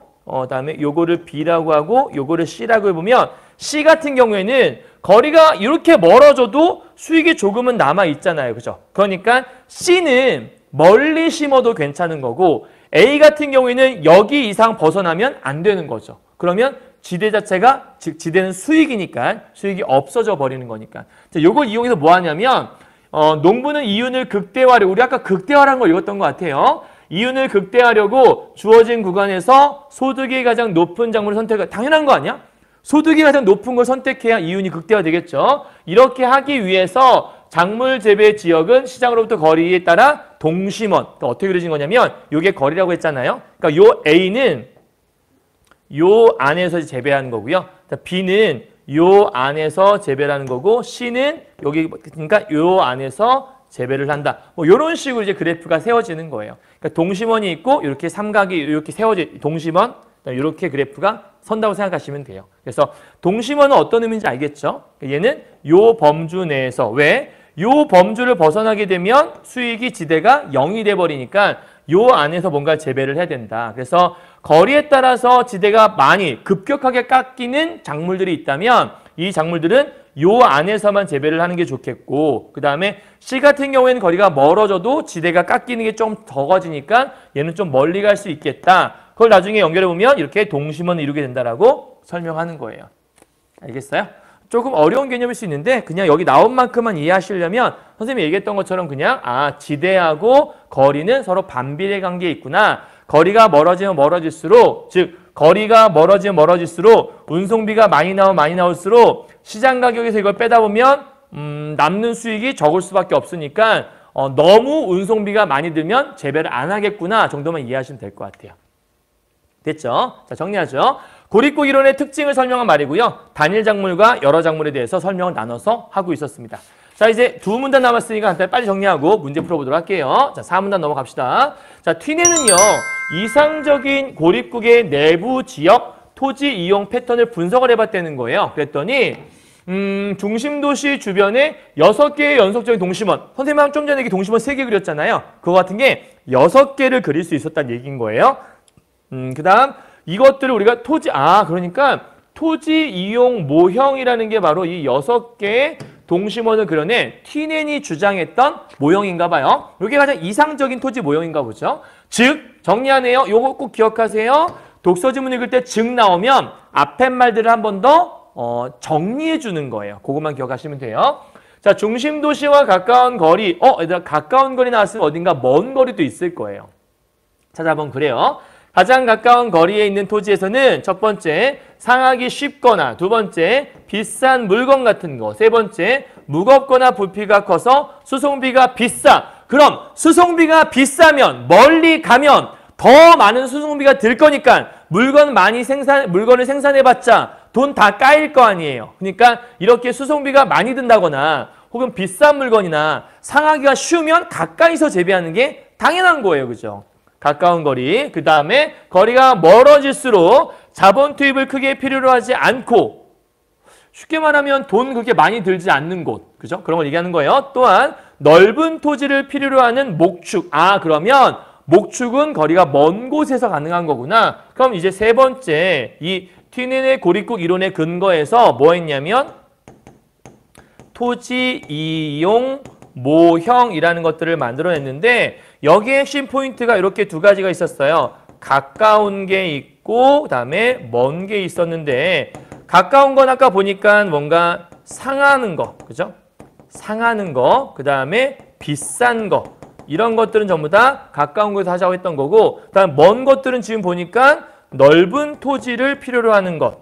다음에 요거를 B라고 하고 요거를 C라고 해보면 C 같은 경우에는 거리가 이렇게 멀어져도 수익이 조금은 남아 있잖아요. 그죠? 그러니까 C는 멀리 심어도 괜찮은 거고 A 같은 경우에는 여기 이상 벗어나면 안 되는 거죠. 그러면 지대 자체가, 즉 지대는 수익이니까 수익이 없어져 버리는 거니까. 자, 이걸 이용해서 뭐 하냐면 농부는 이윤을 극대화하려고, 우리 아까 극대화라는 걸 읽었던 것 같아요. 이윤을 극대화하려고 주어진 구간에서 소득이 가장 높은 작물을 선택할, 당연한 거 아니야? 소득이 가장 높은 걸 선택해야 이윤이 극대화 되겠죠. 이렇게 하기 위해서 작물 재배 지역은 시장으로부터 거리에 따라 동심원, 그러니까 어떻게 그려진 거냐면 이게 거리라고 했잖아요. 그러니까 요 A는 요 안에서 재배하는 거고요. B는 요 안에서 재배를 하는 거고 C는 여기, 그러니까 요 안에서 재배를 한다. 뭐 이런 식으로 이제 그래프가 세워지는 거예요. 그러니까 동심원이 있고 이렇게 삼각이 이렇게 세워지, 동심원, 이렇게 그래프가 선다고 생각하시면 돼요. 그래서 동심원은 어떤 의미인지 알겠죠? 얘는 요 범주 내에서, 왜? 요 범주를 벗어나게 되면 수익이 지대가 0이 돼버리니까 요 안에서 뭔가 재배를 해야 된다. 그래서 거리에 따라서 지대가 많이 급격하게 깎이는 작물들이 있다면 이 작물들은 요 안에서만 재배를 하는 게 좋겠고, 그 다음에 C 같은 경우에는 거리가 멀어져도 지대가 깎이는 게 좀 적어지니까 얘는 좀 멀리 갈 수 있겠다. 그걸 나중에 연결해보면 이렇게 동심원을 이루게 된다라고 설명하는 거예요. 알겠어요? 조금 어려운 개념일 수 있는데 그냥 여기 나온 만큼만 이해하시려면 선생님이 얘기했던 것처럼 그냥 지대하고 거리는 서로 반비례 관계에 있구나. 거리가 멀어지면 멀어질수록, 즉 거리가 멀어지면 멀어질수록 운송비가 많이 나올수록 시장 가격에서 이걸 빼다 보면 남는 수익이 적을 수밖에 없으니까 너무 운송비가 많이 들면 재배를 안 하겠구나 정도만 이해하시면 될 것 같아요. 됐죠? 자, 정리하죠. 고립국 이론의 특징을 설명한 말이고요. 단일 작물과 여러 작물에 대해서 설명을 나눠서 하고 있었습니다. 자, 이제 두 문단 남았으니까 간단히 빨리 정리하고 문제 풀어보도록 할게요. 자, 4문단 넘어갑시다. 자, 튀내는요, 이상적인 고립국의 내부 지역 토지 이용 패턴을 분석을 해봤다는 거예요. 그랬더니 중심도시 주변에 6개의 연속적인 동심원. 선생님은 좀 전에 동심원 3개 그렸잖아요. 그거 같은 게 6개를 그릴 수 있었다는 얘기인 거예요. 그 다음 이것들을 우리가 그러니까 토지 이용 모형이라는 게 바로 이 6개의 동심원을 그려낸 티넨이 주장했던 모형인가 봐요. 이게 가장 이상적인 토지 모형인가 보죠. 즉, 정리하네요. 요거 꼭 기억하세요. 독서지문 읽을 때 즉 나오면 앞에 말들을 한 번 더 정리해 주는 거예요. 그것만 기억하시면 돼요. 자, 중심 도시와 가까운 거리. 얘들아, 가까운 거리 나왔으면 어딘가 먼 거리도 있을 거예요. 찾아보면 그래요. 가장 가까운 거리에 있는 토지에서는 첫 번째, 상하기 쉽거나, 두 번째, 비싼 물건 같은 거, 세 번째, 무겁거나 부피가 커서 수송비가 비싸. 그럼 수송비가 비싸면 멀리 가면 더 많은 수송비가 들 거니까 물건을 생산해봤자 돈 다 까일 거 아니에요. 그러니까 이렇게 수송비가 많이 든다거나 혹은 비싼 물건이나 상하기가 쉬우면 가까이서 재배하는 게 당연한 거예요. 그죠? 가까운 거리, 그 다음에 거리가 멀어질수록 자본 투입을 크게 필요로 하지 않고 쉽게 말하면 돈 그렇게 많이 들지 않는 곳, 그죠? 그런 걸 얘기하는 거예요. 또한 넓은 토지를 필요로 하는 목축. 그러면 목축은 거리가 먼 곳에서 가능한 거구나. 그럼 이제 세 번째, 이 튀넨의 고립국 이론에 근거해서 뭐 했냐면 토지 이용 모형이라는 것들을 만들어냈는데 여기에 핵심 포인트가 이렇게 두 가지가 있었어요. 가까운 게 있고 그다음에 먼 게 있었는데 가까운 건 아까 보니까 뭔가 상하는 거, 그죠? 상하는 거, 그다음에 비싼 거 이런 것들은 전부 다 가까운 곳에서 하자고 했던 거고 그다음 먼 것들은 지금 보니까 넓은 토지를 필요로 하는 것.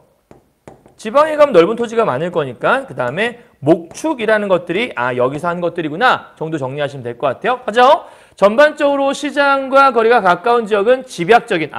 지방에 가면 넓은 토지가 많을 거니까 그 다음에 목축이라는 것들이 여기서 한 것들이구나 정도 정리하시면 될 것 같아요. 하죠? 전반적으로 시장과 거리가 가까운 지역은 집약적인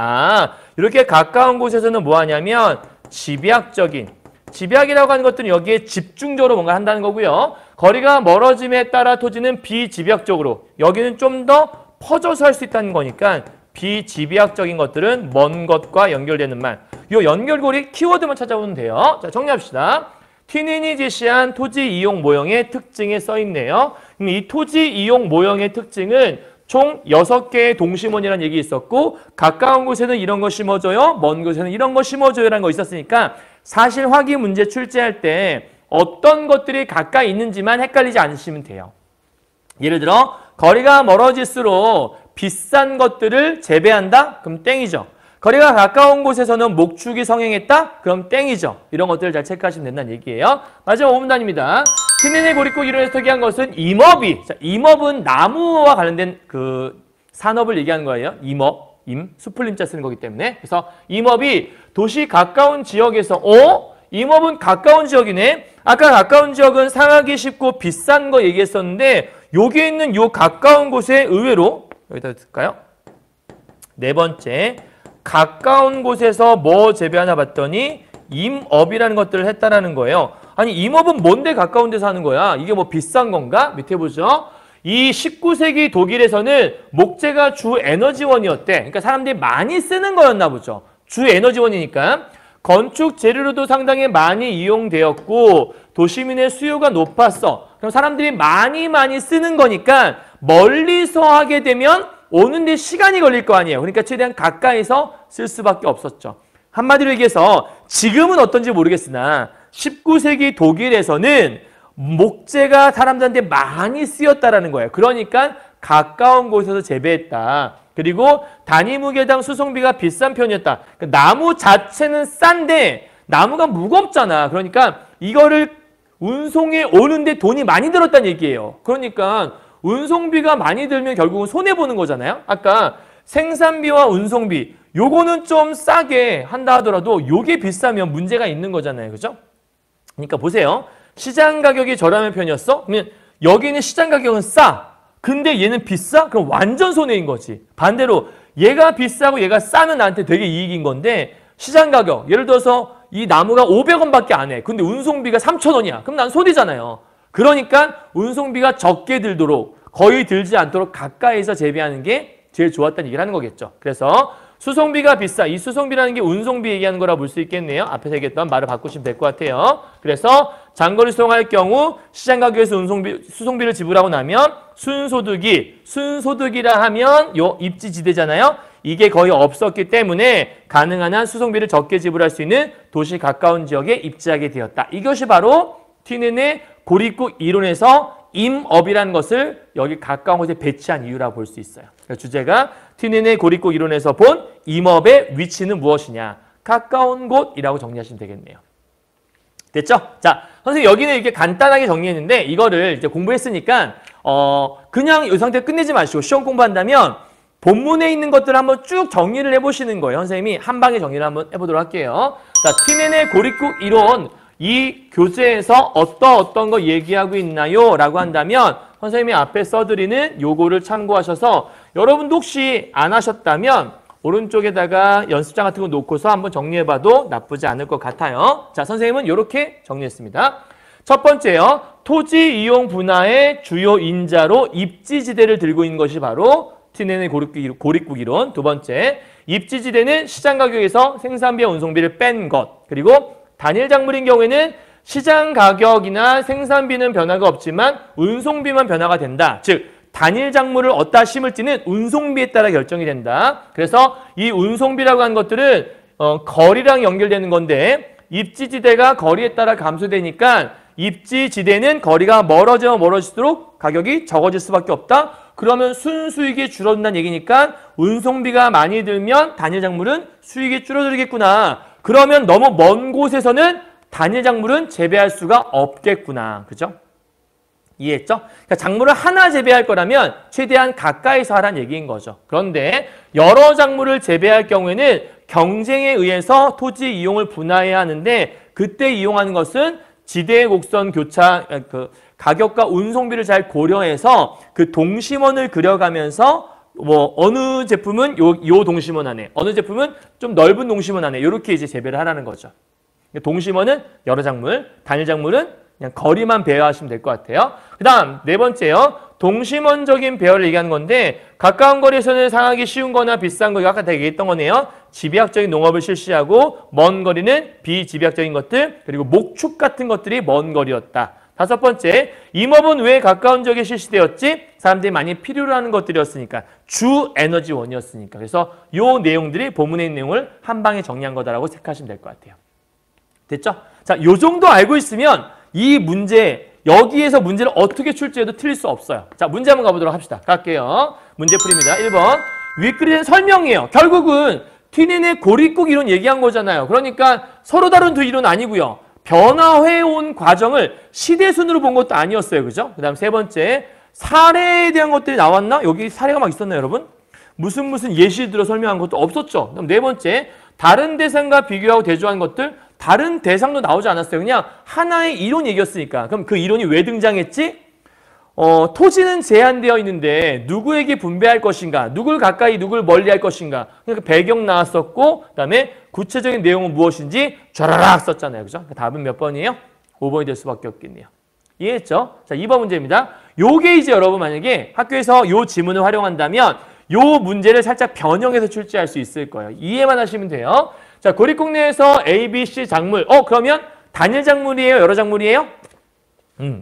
이렇게 가까운 곳에서는 뭐 하냐면 집약이라고 하는 것들은 여기에 집중적으로 뭔가 한다는 거고요. 거리가 멀어짐에 따라 토지는 비집약적으로 여기는 좀 더 퍼져서 할 수 있다는 거니까 비집약적인 것들은 먼 것과 연결되는 말. 이 연결고리 키워드만 찾아보면 돼요. 자, 정리합시다. 튀넨이 제시한 토지 이용 모형의 특징에 써있네요. 이 토지 이용 모형의 특징은 총 6개의 동심원이라는 얘기 있었고 가까운 곳에는 이런 거 심어줘요. 먼 곳에는 이런 거 심어줘요 라는 거 있었으니까 사실 확인 문제 출제할 때 어떤 것들이 가까이 있는지만 헷갈리지 않으시면 돼요. 예를 들어 거리가 멀어질수록 비싼 것들을 재배한다? 그럼 땡이죠. 거리가 가까운 곳에서는 목축이 성행했다? 그럼 땡이죠. 이런 것들을 잘 체크하시면 된다는 얘기예요. 마지막 5분단입니다. 튀넨의 고립국 이론에서 특이한 것은 임업이. 자, 임업은 나무와 관련된 그 산업을 얘기하는 거예요. 숲을 임자 쓰는 거기 때문에. 그래서 임업이 도시 가까운 지역에서 임업은 가까운 지역이네. 아까 가까운 지역은 상하기 쉽고 비싼 거 얘기했었는데 여기 있는 요 가까운 곳에 의외로 여기다 쓸까요? 네 번째, 가까운 곳에서 뭐 재배하나 봤더니 임업이라는 것들을 했다라는 거예요. 아니 임업은 뭔데 가까운 데서 하는 거야? 이게 뭐 비싼 건가? 밑에 보죠. 이 19세기 독일에서는 목재가 주 에너지원이었대. 그러니까 사람들이 많이 쓰는 거였나 보죠. 주 에너지원이니까. 건축 재료로도 상당히 많이 이용되었고 도시민의 수요가 높았어. 그럼 사람들이 많이 쓰는 거니까 멀리서 하게 되면 오는데 시간이 걸릴 거 아니에요. 그러니까 최대한 가까이서 쓸 수밖에 없었죠. 한마디로 얘기해서 지금은 어떤지 모르겠으나 19세기 독일에서는 목재가 사람들한테 많이 쓰였다라는 거예요. 그러니까 가까운 곳에서 재배했다. 그리고 단위 무게당 수송비가 비싼 편이었다. 나무 자체는 싼데 나무가 무겁잖아. 그러니까 이거를 운송해 오는데 돈이 많이 들었다는 얘기예요. 그러니까 운송비가 많이 들면 결국은 손해보는 거잖아요. 아까 생산비와 운송비 요거는 좀 싸게 한다 하더라도 요게 비싸면 문제가 있는 거잖아요. 그죠? 그러니까 보세요. 시장 가격이 저렴한 편이었어? 그러면 여기는 시장 가격은 싸. 근데 얘는 비싸? 그럼 완전 손해인 거지. 반대로 얘가 비싸고 얘가 싸면 나한테 되게 이익인 건데 시장 가격 예를 들어서 이 나무가 500원밖에 안 해. 근데 운송비가 3,000원이야. 그럼 난 손해잖아요. 그러니까 운송비가 적게 들도록 거의 들지 않도록 가까이서 재배하는 게 제일 좋았다는 얘기를 하는 거겠죠. 그래서 수송비가 비싸. 이 수송비라는 게 운송비 얘기하는 거라 볼 수 있겠네요. 앞에서 얘기했던 말을 바꾸시면 될 것 같아요. 그래서 장거리 수송할 경우 시장 가격에서 수송비를 지불하고 나면 순소득이라 하면 요 입지지대잖아요. 이게 거의 없었기 때문에 가능한 한 수송비를 적게 지불할 수 있는 도시 가까운 지역에 입지하게 되었다. 이것이 바로 튀는의 고립국 이론에서 임업이라는 것을 여기 가까운 곳에 배치한 이유라고 볼 수 있어요. 그러니까 주제가 튀는의 고립국 이론에서 본 임업의 위치는 무엇이냐? 가까운 곳이라고 정리하시면 되겠네요. 됐죠? 자, 선생님 여기는 이렇게 간단하게 정리했는데 이거를 이제 공부했으니까 그냥 이 상태 끝내지 마시고 시험 공부한다면 본문에 있는 것들을 한번 쭉 정리를 해보시는 거예요. 선생님이 한 방에 정리를 한번 해보도록 할게요. 자, 튀넨의 고립국 이론 이 교재에서 어떤 거 얘기하고 있나요? 라고 한다면 선생님이 앞에 써드리는 요거를 참고하셔서 여러분도 혹시 안 하셨다면 오른쪽에다가 연습장 같은 거 놓고서 한번 정리해봐도 나쁘지 않을 것 같아요. 자, 선생님은 이렇게 정리했습니다. 첫 번째요. 토지 이용 분화의 주요 인자로 입지지대를 들고 있는 것이 바로 튀넨의 고립국 이론. 두 번째, 입지지대는 시장 가격에서 생산비와 운송비를 뺀 것. 그리고 단일 작물인 경우에는 시장 가격이나 생산비는 변화가 없지만 운송비만 변화가 된다. 즉 단일 작물을 어디다 심을지는 운송비에 따라 결정이 된다. 그래서 이 운송비라고 하는 것들은 거리랑 연결되는 건데 입지지대가 거리에 따라 감소되니까 입지지대는 거리가 멀어지면 멀어질수록 가격이 적어질 수밖에 없다. 그러면 순수익이 줄어든다는 얘기니까 운송비가 많이 들면 단일 작물은 수익이 줄어들겠구나. 그러면 너무 먼 곳에서는 단일 작물은 재배할 수가 없겠구나. 그죠? 이해했죠? 그러니까 작물을 하나 재배할 거라면 최대한 가까이서 하라는 얘기인 거죠. 그런데 여러 작물을 재배할 경우에는 경쟁에 의해서 토지 이용을 분화해야 하는데 그때 이용하는 것은 지대 곡선 교차 가격과 운송비를 잘 고려해서 그 동심원을 그려가면서 뭐 어느 제품은 요 동심원 안에, 어느 제품은 좀 넓은 동심원 안에 이렇게 이제 재배를 하라는 거죠. 동심원은 여러 작물, 단일 작물은 그냥 거리만 배열하시면 될 것 같아요. 그 다음 네 번째요. 동심원적인 배열을 얘기하는 건데 가까운 거리에서는 상하기 쉬운 거나 비싼 거 아까 다 얘기했던 거네요. 집약적인 농업을 실시하고 먼 거리는 비집약적인 것들 그리고 목축 같은 것들이 먼 거리였다. 다섯 번째, 임업은 왜 가까운 지역에 실시되었지? 사람들이 많이 필요로 하는 것들이었으니까 주 에너지원이었으니까. 그래서 요 내용들이 본문에 있는 내용을 한 방에 정리한 거다라고 생각하시면 될 것 같아요. 됐죠? 자, 요 정도 알고 있으면 이 문제, 여기에서 문제를 어떻게 출제해도 틀릴 수 없어요. 자, 문제 한번 가보도록 합시다. 갈게요. 문제 풀입니다. 1번. 윗글은 설명이에요. 결국은 튀넨의 고립국 이론 얘기한 거잖아요. 그러니까 서로 다른 두 이론 아니고요. 변화해온 과정을 시대순으로 본 것도 아니었어요. 그죠? 그 다음 세 번째. 사례에 대한 것들이 나왔나? 여기 사례가 막 있었나요, 여러분? 무슨 예시 들어 설명한 것도 없었죠. 그럼 네 번째. 다른 대상과 비교하고 대조한 것들, 다른 대상도 나오지 않았어요. 그냥 하나의 이론 얘기였으니까. 그럼 그 이론이 왜 등장했지? 토지는 제한되어 있는데 누구에게 분배할 것인가? 누굴 가까이, 누굴 멀리 할 것인가? 그러니까 배경 나왔었고 그다음에 구체적인 내용은 무엇인지 쫘라락 썼잖아요. 그죠? 답은 몇 번이에요? 5번이 될 수밖에 없겠네요. 이해했죠? 자, 2번 문제입니다. 요게 이제 여러분 만약에 학교에서 요 지문을 활용한다면 요 문제를 살짝 변형해서 출제할 수 있을 거예요. 이해만 하시면 돼요. 자, 고립국 내에서 A, B, C 작물. 그러면 단일 작물이에요? 여러 작물이에요?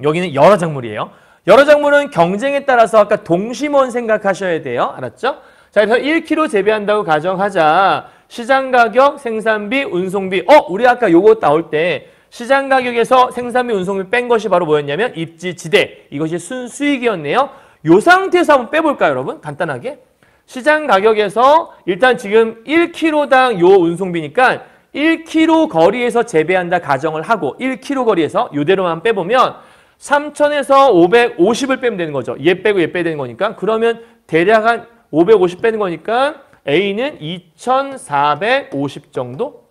여기는 여러 작물이에요. 여러 작물은 경쟁에 따라서 아까 동심원 생각하셔야 돼요. 알았죠? 자, 그래서 1kg 재배한다고 가정하자. 시장 가격, 생산비, 운송비. 우리 아까 요거 나올 때 시장 가격에서 생산비, 운송비 뺀 것이 바로 뭐였냐면 입지지대. 이것이 순수익이었네요. 요 상태에서 한번 빼볼까요, 여러분? 간단하게. 시장 가격에서 일단 지금 1kg당 요 운송비니까 1kg 거리에서 재배한다 가정을 하고 1kg 거리에서 요대로만 빼보면 3,000에서 550을 빼면 되는 거죠. 얘 빼고 얘 빼야 되는 거니까. 그러면 대략 한 550 빼는 거니까 A는 2,450 정도?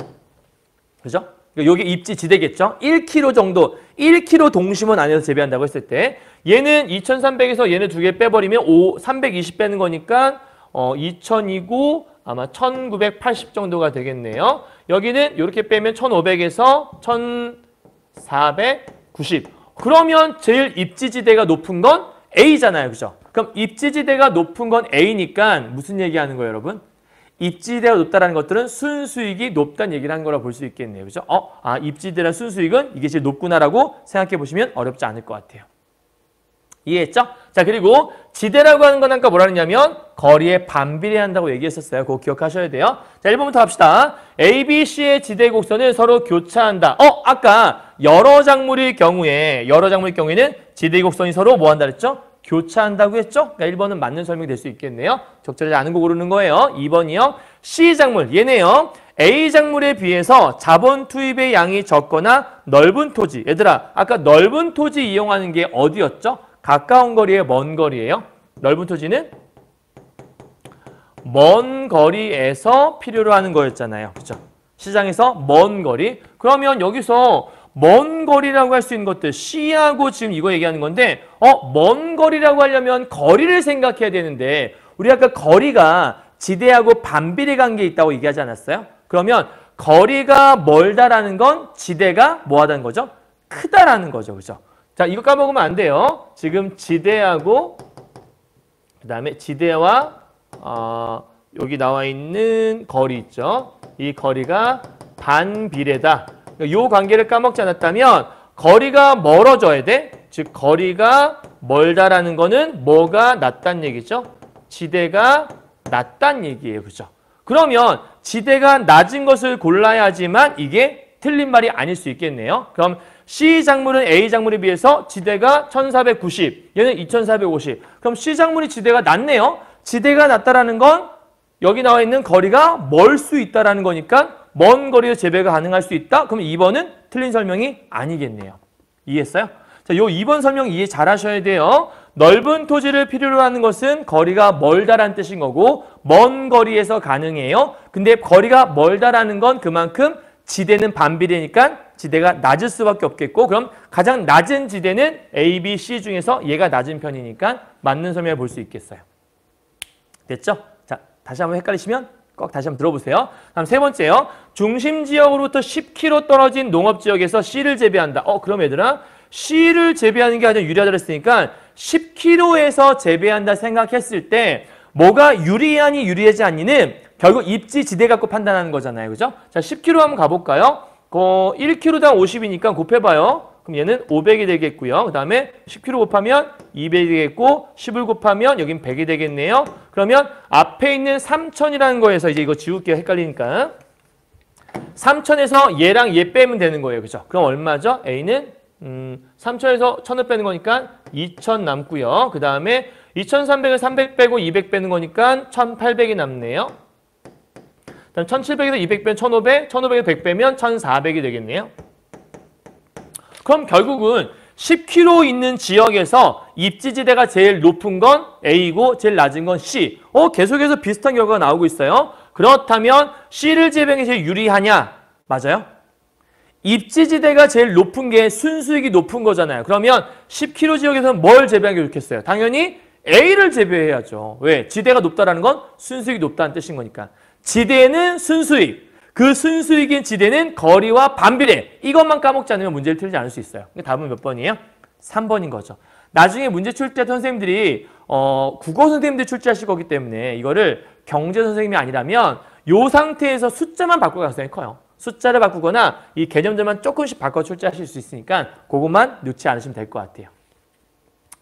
그죠? 여기 입지지대겠죠? 1kg 정도, 1kg 동심원 안에서 재배한다고 했을 때 얘는 2,300에서 얘는 두 개 빼버리면 320 빼는 거니까 2,000이고 아마 1,980 정도가 되겠네요. 여기는 이렇게 빼면 1,500에서 1,490. 그러면 제일 입지지대가 높은 건 A잖아요. 그죠? 그럼 입지지대가 높은 건 A니까 무슨 얘기하는 거예요, 여러분? 입지대가 높다라는 것들은 순수익이 높다는 얘기를 하는 거라 볼 수 있겠네요. 그죠? 입지대랑 순수익은 이게 제일 높구나라고 생각해 보시면 어렵지 않을 것 같아요. 이해했죠? 자, 그리고 지대라고 하는 건 아까 뭐라 했냐면 거리에 반비례한다고 얘기했었어요. 그거 기억하셔야 돼요. 자, 1번부터 갑시다. A, B, C의 지대 곡선을 서로 교차한다. 아까 여러 작물의 경우에는 지대 곡선이 서로 뭐 한다 그랬죠? 교차한다고 했죠? 그러니까 1번은 맞는 설명이 될 수 있겠네요. 적절하지 않은 거 고르는 거예요. 2번이요. C 작물, 얘네요. A 작물에 비해서 자본 투입의 양이 적거나 넓은 토지. 얘들아, 아까 넓은 토지 이용하는 게 어디였죠? 가까운 거리에 먼 거리예요. 넓은 토지는 먼 거리에서 필요로 하는 거였잖아요. 그렇죠? 시장에서 먼 거리. 그러면 여기서 먼 거리라고 할 수 있는 것들 C하고 지금 이거 얘기하는 건데 먼 거리라고 하려면 거리를 생각해야 되는데 우리 아까 거리가 지대하고 반비례 관계에 있다고 얘기하지 않았어요? 그러면 거리가 멀다라는 건 지대가 뭐하다는 거죠? 크다라는 거죠. 그죠? 자, 이거 까먹으면 안 돼요. 지금 지대하고 그다음에 지대와 여기 나와 있는 거리 있죠. 이 거리가 반비례다. 이 관계를 까먹지 않았다면 거리가 멀어져야 돼. 즉 거리가 멀다라는 거는 뭐가 낮다는 얘기죠? 지대가 낮다는 얘기예요. 그죠? 그러면 지대가 낮은 것을 골라야 하지만 이게 틀린 말이 아닐 수 있겠네요. 그럼 C 작물은 A 작물에 비해서 지대가 1490, 얘는 2450. 그럼 C 작물이 지대가 낮네요. 지대가 낮다라는 건 여기 나와 있는 거리가 멀 수 있다라는 거니까 먼 거리에 재배가 가능할 수 있다? 그럼 2번은 틀린 설명이 아니겠네요. 이해했어요? 자, 요 2번 설명 이해 잘 하셔야 돼요. 넓은 토지를 필요로 하는 것은 거리가 멀다라는 뜻인 거고 먼 거리에서 가능해요. 근데 거리가 멀다라는 건 그만큼 지대는 반비례니까 지대가 낮을 수밖에 없겠고 그럼 가장 낮은 지대는 A, B, C 중에서 얘가 낮은 편이니까 맞는 설명을 볼 수 있겠어요. 됐죠? 자, 다시 한번 헷갈리시면 꼭 다시 한번 들어보세요. 다음 세 번째요. 중심 지역으로부터 10km 떨어진 농업지역에서 C를 재배한다. 그럼 얘들아 C를 재배하는 게 가장 유리하다 그랬으니까 10km에서 재배한다 생각했을 때 뭐가 유리하니 유리하지 않니는 결국 입지 지대 갖고 판단하는 거잖아요. 그죠? 자, 10km 한번 가볼까요? 1km당 50이니까 곱해봐요. 그럼 얘는 500이 되겠고요. 그 다음에 10km 곱하면 200이 되겠고 10을 곱하면 여긴 100이 되겠네요. 그러면 앞에 있는 3000이라는 거에서 이제 이거 지울게요. 헷갈리니까. 3000에서 얘랑 얘 빼면 되는 거예요. 그죠? 그럼 얼마죠? A는 3000에서 1000을 빼는 거니까 2000 남고요. 그 다음에 2300을 300 빼고 200 빼는 거니까 1800이 남네요. 그다음 1700에서 200 빼면 1500, 1500에서 100 빼면 1400이 되겠네요. 그럼 결국은 10km 있는 지역에서 입지지대가 제일 높은 건 A고 제일 낮은 건 C. 계속해서 비슷한 결과가 나오고 있어요. 그렇다면 C를 재배하는 게 제일 유리하냐? 맞아요? 입지지대가 제일 높은 게 순수익이 높은 거잖아요. 그러면 10km 지역에서는 뭘 재배하는 게 좋겠어요? 당연히 A를 재배해야죠. 왜? 지대가 높다는 건 순수익이 높다는 뜻인 거니까. 지대는 순수익. 그 순수익인 지대는 거리와 반비례. 이것만 까먹지 않으면 문제를 틀리지 않을 수 있어요. 답은 몇 번이에요? 3번인 거죠. 나중에 문제 출제 선생님들이 국어 선생님들이 출제하실 거기 때문에 이거를 경제 선생님이 아니라면 이 상태에서 숫자만 바꿀 가능성이 커요. 숫자를 바꾸거나 이 개념들만 조금씩 바꿔 출제하실 수 있으니까 그것만 넣지 않으시면 될 것 같아요.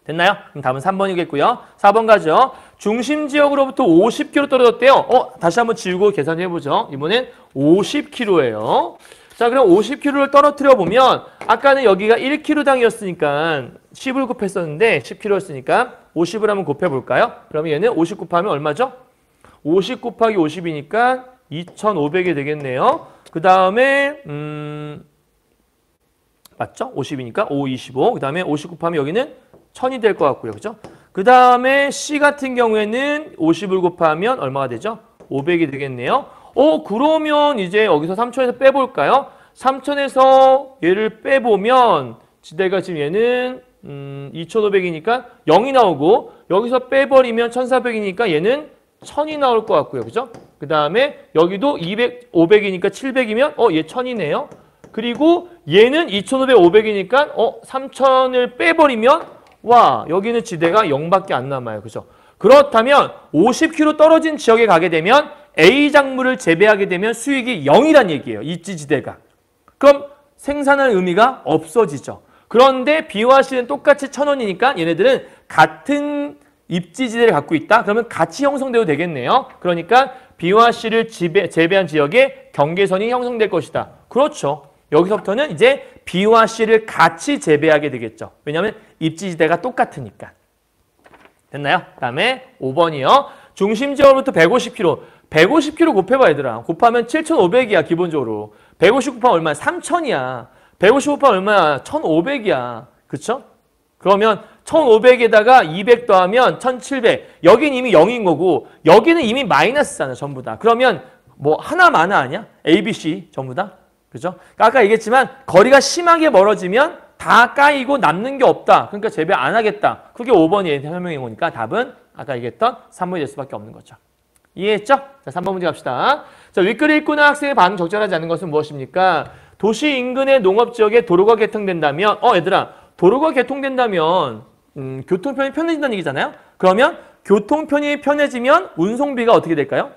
됐나요? 그럼 답은 3번이겠고요. 4번 가죠. 중심 지역으로부터 50km 떨어졌대요. 다시 한번 지우고 계산해보죠. 이번엔 50km예요. 자, 그럼 50km를 떨어뜨려 보면 아까는 여기가 1km당이었으니까 10을 곱했었는데 10km였으니까 50을 한번 곱해볼까요? 그러면 얘는 50 곱하면 얼마죠? 50 곱하기 50이니까 2500이 되겠네요. 그 다음에 맞죠? 50이니까 5, 25. 그 다음에 50 곱하면 여기는 1000이 될 것 같고요. 그죠? 그 다음에 C 같은 경우에는 50을 곱하면 얼마가 되죠? 500이 되겠네요. 그러면 이제 여기서 3000에서 빼볼까요? 3000에서 얘를 빼보면 지대가 지금 얘는 2500이니까 0이 나오고 여기서 빼버리면 1400이니까 얘는 1000이 나올 것 같고요. 그죠? 그 다음에 여기도 200, 500이니까 700이면 얘 1000이네요. 그리고 얘는 2500, 500이니까 3000을 빼버리면 와, 여기는 지대가 0밖에 안 남아요. 그죠? 그렇다면 50km 떨어진 지역에 가게 되면 A 작물을 재배하게 되면 수익이 0이란 얘기예요. 입지지대가. 그럼 생산할 의미가 없어지죠. 그런데 B와 C는 똑같이 1,000원이니까 얘네들은 같은 입지지대를 갖고 있다. 그러면 같이 형성돼도 되겠네요. 그러니까 B와 C를 재배한 지역에 경계선이 형성될 것이다. 그렇죠. 여기서부터는 이제 B와 C를 같이 재배하게 되겠죠. 왜냐하면 입지지대가 똑같으니까. 됐나요? 그 다음에 5번이요. 중심지역으로부터 150km. 150km 곱해봐 얘들아. 곱하면 7,500이야 기본적으로. 150 곱하면 얼마야? 3,000이야. 150 곱하면 얼마야? 1,500이야. 그쵸? 그러면 1,500에다가 200 더하면 1,700. 여긴 이미 0인 거고 여기는 이미 마이너스잖아 전부 다. 그러면 뭐 하나 마나 아니야? A, B, C 전부 다. 그죠? 아까 얘기했지만 거리가 심하게 멀어지면 다 까이고 남는 게 없다. 그러니까 재배 안 하겠다. 그게 5번이 설명인 거니까 답은 아까 얘기했던 3번이 될 수밖에 없는 거죠. 이해했죠? 자, 3번 문제 갑시다. 자, 윗글을 읽고는 학생의 반응 적절하지 않은 것은 무엇입니까? 도시 인근의 농업지역에 도로가 개통된다면 얘들아 도로가 개통된다면 교통편이 편해진다는 얘기잖아요. 그러면 교통편이 편해지면 운송비가 어떻게 될까요?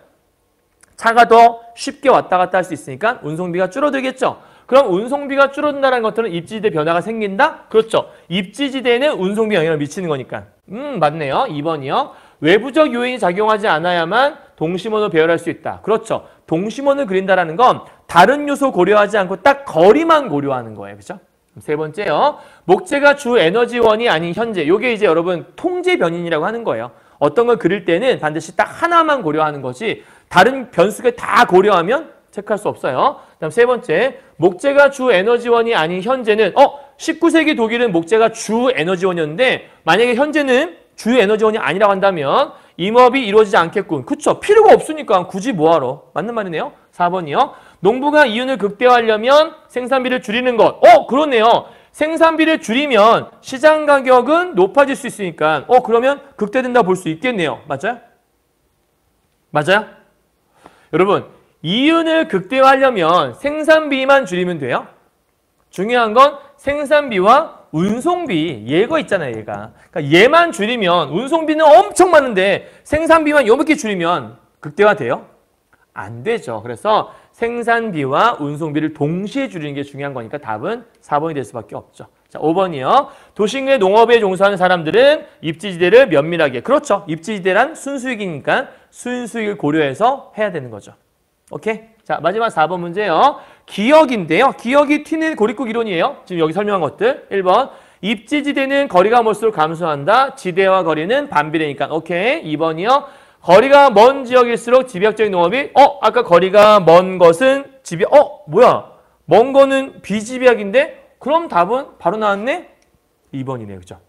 차가 더 쉽게 왔다 갔다 할 수 있으니까 운송비가 줄어들겠죠. 그럼 운송비가 줄어든다는 것들은 입지지대 변화가 생긴다? 그렇죠. 입지지대에는 운송비 영향을 미치는 거니까. 맞네요. 2번이요. 외부적 요인이 작용하지 않아야만 동심원을 배열할 수 있다. 그렇죠. 동심원을 그린다는 건 다른 요소 고려하지 않고 딱 거리만 고려하는 거예요. 그렇죠? 세 번째요. 목재가 주 에너지원이 아닌 현재. 이게 이제 여러분 통제 변인이라고 하는 거예요. 어떤 걸 그릴 때는 반드시 딱 하나만 고려하는 거지 다른 변수가 다 고려하면 체크할 수 없어요. 그다음 세 번째. 목재가 주 에너지원이 아닌 현재는 19세기 독일은 목재가 주 에너지원이었는데 만약에 현재는 주 에너지원이 아니라고 한다면 임업이 이루어지지 않겠군. 그쵸? 필요가 없으니까 굳이 뭐하러. 맞는 말이네요. 4번이요. 농부가 이윤을 극대화하려면 생산비를 줄이는 것. 그렇네요. 생산비를 줄이면 시장 가격은 높아질 수 있으니까 그러면 극대화된다 볼 수 있겠네요. 맞아요? 맞아요? 여러분 이윤을 극대화하려면 생산비만 줄이면 돼요? 중요한 건 생산비와 운송비, 얘가 있잖아요, 얘가. 그러니까 얘만 줄이면 운송비는 엄청 많은데 생산비만 요렇게 줄이면 극대화 돼요? 안 되죠. 그래서 생산비와 운송비를 동시에 줄이는 게 중요한 거니까 답은 4번이 될 수밖에 없죠. 자, 5번이요. 도시내 농업에 종사하는 사람들은 입지지대를 면밀하게. 그렇죠. 입지지대란 순수익이니까 순수익을 고려해서 해야 되는 거죠. 오케이? 자, 마지막 4번 문제요. 기역인데요. 기역이 튀는 고립국 이론이에요. 지금 여기 설명한 것들. 1번. 입지지대는 거리가 멀수록 감소한다. 지대와 거리는 반비례니까. 오케이. 2번이요. 거리가 먼 지역일수록 집약적인 농업이 아까 거리가 먼 것은 집약 뭐야? 먼 거는 비집약인데 그럼 답은 바로 나왔네? 2번이네요. 그죠?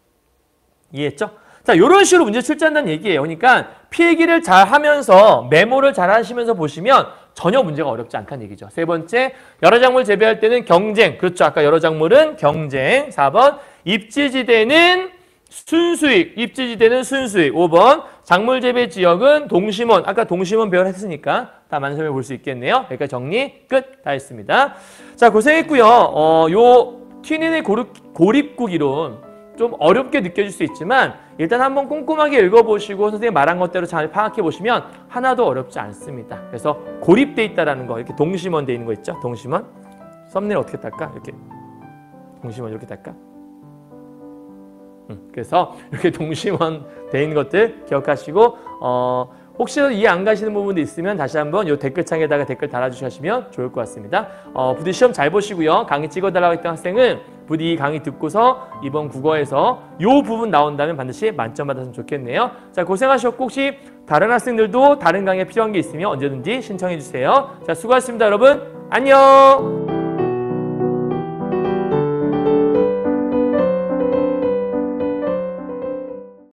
이해했죠? 자, 이런 식으로 문제 출제한다는 얘기예요. 그러니까 필기를 잘 하면서 메모를 잘 하시면서 보시면 전혀 문제가 어렵지 않다는 얘기죠. 세 번째, 여러 작물 재배할 때는 경쟁. 그렇죠. 아까 여러 작물은 경쟁. 4번, 입지지대는 순수익. 입지지대는 순수익. 5번, 작물 재배 지역은 동심원. 아까 동심원 배열했으니까 다 만점해 볼 수 있겠네요. 여기까지 정리 끝. 다 했습니다. 자, 고생했고요. 요 튀닌의 고립국 이론 좀 어렵게 느껴질 수 있지만 일단 한번 꼼꼼하게 읽어보시고 선생님 말한 것대로 잘 파악해 보시면 하나도 어렵지 않습니다. 그래서 고립돼 있다라는 거 이렇게 동심원 돼 있는 거 있죠? 동심원. 썸네일 어떻게 딸까? 이렇게 동심원 이렇게 딸까? 그래서 이렇게 동심원 돼 있는 것들 기억하시고 혹시라도 이해 안 가시는 부분도 있으면 다시 한번 이 댓글창에다가 댓글 달아주시면 좋을 것 같습니다. 부디 시험 잘 보시고요. 강의 찍어달라고 했던 학생은 부디 이 강의 듣고서 이번 국어에서 이 부분 나온다면 반드시 만점 받았으면 좋겠네요. 자, 고생하셨고 혹시 다른 학생들도 다른 강의에 필요한 게 있으면 언제든지 신청해 주세요. 자, 수고하셨습니다, 여러분. 안녕!